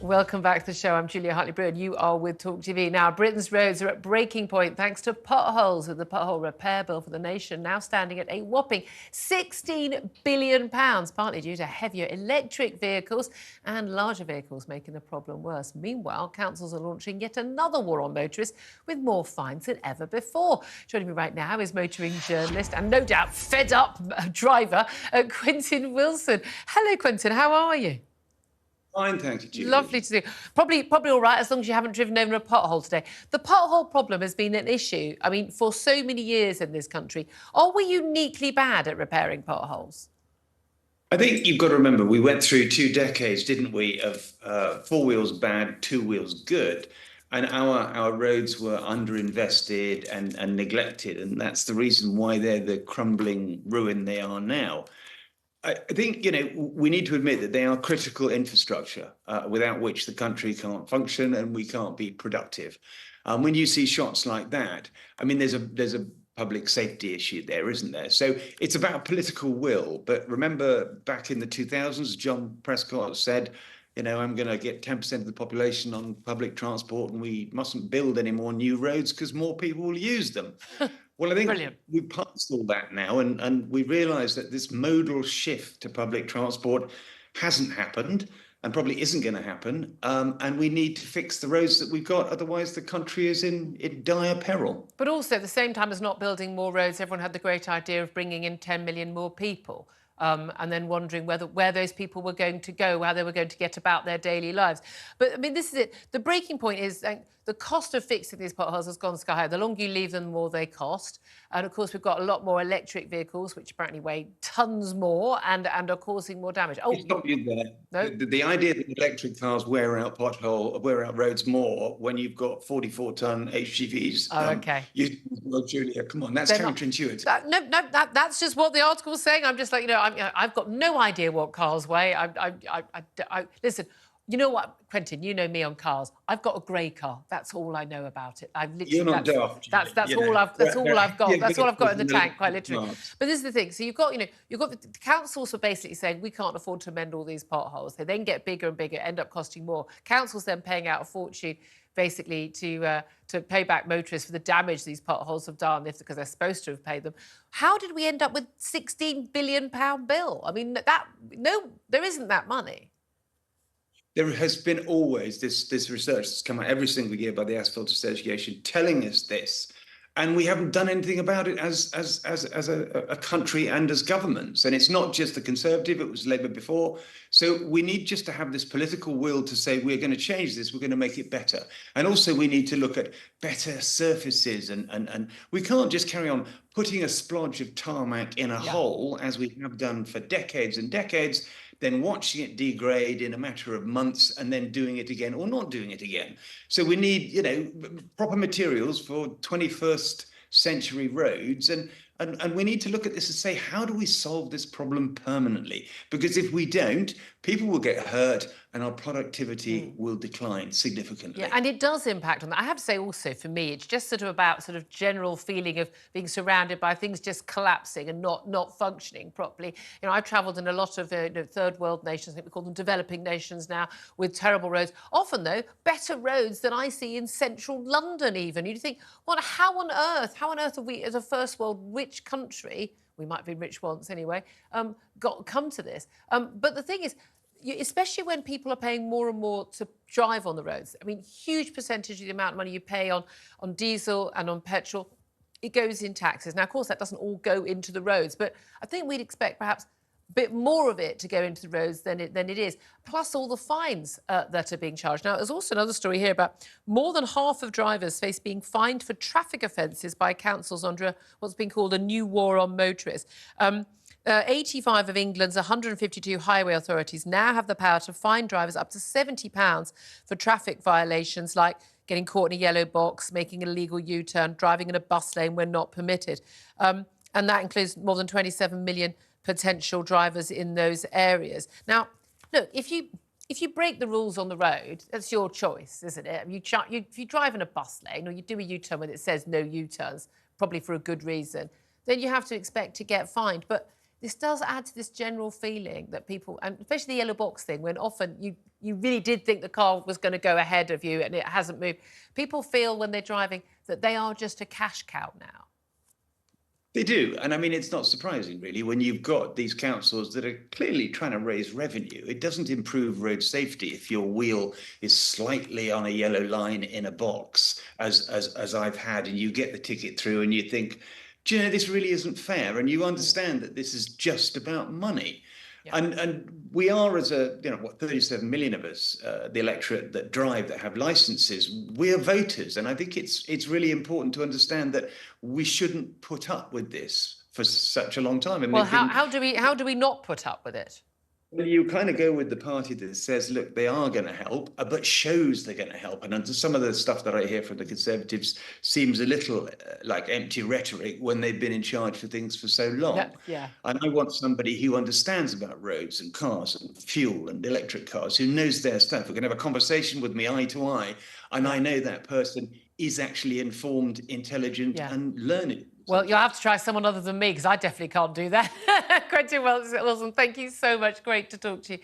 Welcome back to the show. I'm Julia Hartley-Brewer and you are with Talk TV. Now, Britain's roads are at breaking point thanks to potholes, with the pothole repair bill for the nation now standing at a whopping £16 billion, partly due to heavier electric vehicles and larger vehicles making the problem worse. Meanwhile, councils are launching yet another war on motorists with more fines than ever before. Joining me right now is motoring journalist and no doubt fed up driver, Quentin Willson. Hello, Quentin. How are you? Fine, thank you, Julie. Lovely to see you. Probably all right, as long as you haven't driven over a pothole today. The pothole problem has been an issue, I mean, for so many years in this country. Are we uniquely bad at repairing potholes? I think you've got to remember, we went through 2 decades, didn't we, of four wheels bad, two wheels good. And our roads were underinvested and neglected. And that's the reason why they're the crumbling ruin they are now. I think, we need to admit that they are critical infrastructure without which the country can't function and we can't be productive. When you see shots like that, I mean, there's a public safety issue there, isn't there? So it's about political will. But remember, back in the 2000s, John Prescott said, I'm going to get 10% of the population on public transport and we mustn't build any more new roads because more people will use them. Well, I think Brilliant. we've passed all that now, and we realise that this modal shift to public transport hasn't happened and probably isn't going to happen. And we need to fix the roads that we've got. Otherwise, the country is in dire peril. But also, at the same time as not building more roads, everyone had the great idea of bringing in 10 million more people. And then wondering where those people were going to go, how they were going to get about their daily lives. But, I mean, this is it. The breaking point is the cost of fixing these potholes has gone sky high. The longer you leave them, the more they cost. And, of course, we've got a lot more electric vehicles, which apparently weigh tons more and are causing more damage. Oh, stop you there. No? The idea that electric cars wear out roads more when you've got 44-ton HGVs. Oh, OK. Well, Julia, come on, that's counterintuitive. That's just what the article's saying. I'm just like, I've got no idea what cars weigh. Listen, you know what, Quentin, you know me on cars. I've got a grey car. That's all I know about it. I've literally. You're not daft. That's all I've got. That's all I've got in the tank, quite literally. But this is the thing. So you've got the councils are basically saying we can't afford to mend all these potholes. They then get bigger and bigger, end up costing more. Councils then paying out a fortune, basically to pay back motorists for the damage these potholes have done, because they're supposed to have paid them. How did we end up with £16 billion bill? I mean, there isn't that money. There has been always this research that's come out every single year by the Asphalt Association telling us this, and we haven't done anything about it as a country and as governments. And it's not just the Conservative, it was Labour before. So we need just to have this political will to say we're going to change this, we're going to make it better. And also we need to look at better surfaces, and we can't just carry on putting a splodge of tarmac in a hole as we have done for decades and decades, then watching it degrade in a matter of months and then doing it again or not doing it again. So we need, proper materials for 21st century roads. And we need to look at this and say, how do we solve this problem permanently? Because if we don't, people will get hurt and our productivity will decline significantly. Yeah, and it does impact on that. I have to say also, for me, it's just about general feeling of being surrounded by things just collapsing and not functioning properly. I've travelled in a lot of third world nations, I think we call them developing nations now, with terrible roads. Often, though, better roads than I see in central London even. You think, how on earth have we, as a first world rich country, we might have been rich once anyway, come to this? But the thing is, especially when people are paying more and more to drive on the roads. I mean, huge percentage of the amount of money you pay on diesel and on petrol, it goes in taxes. Now, of course, that doesn't all go into the roads, but I think we'd expect perhaps a bit more of it to go into the roads than it is, plus all the fines that are being charged. Now, there's also another story here about more than half of drivers face being fined for traffic offences by councils under what's been called a new war on motorists. 85 of England's 152 highway authorities now have the power to fine drivers up to £70 for traffic violations like getting caught in a yellow box, making an illegal U-turn, driving in a bus lane when not permitted. And that includes more than 27 million potential drivers in those areas. Now, look, if you break the rules on the road, that's your choice, isn't it? If you drive in a bus lane or you do a U-turn when it says no U-turns, probably for a good reason, then you have to expect to get fined. But this does add to this general feeling that people, and especially the yellow box thing, when often you really did think the car was going to go ahead of you and it hasn't moved. People feel when they're driving that they are just a cash cow now. They do. And I mean, it's not surprising, really, when you've got these councils that are clearly trying to raise revenue. It doesn't improve road safety if your wheel is slightly on a yellow line in a box, as I've had, and you get the ticket through and you think, do you know, this really isn't fair. And you understand that this is just about money. Yeah. And we are, as a, you know, what, 37 million of us, the electorate that drive, that have licenses, we're voters. And I think it's really important to understand that we shouldn't put up with this for such a long time. And Well, how do we not put up with it? well, you kind of go with the party that says, look, they are going to help, but shows they're going to help. And some of the stuff that I hear from the Conservatives seems a little like empty rhetoric when they've been in charge for things for so long. Yeah. And I want somebody who understands about roads and cars and fuel and electric cars, who knows their stuff, who can have a conversation with me eye to eye. And I know that person is actually informed, intelligent, and learning. Well, you'll have to try someone other than me, because I definitely can't do that. Quentin Willson, thank you so much. Great to talk to you.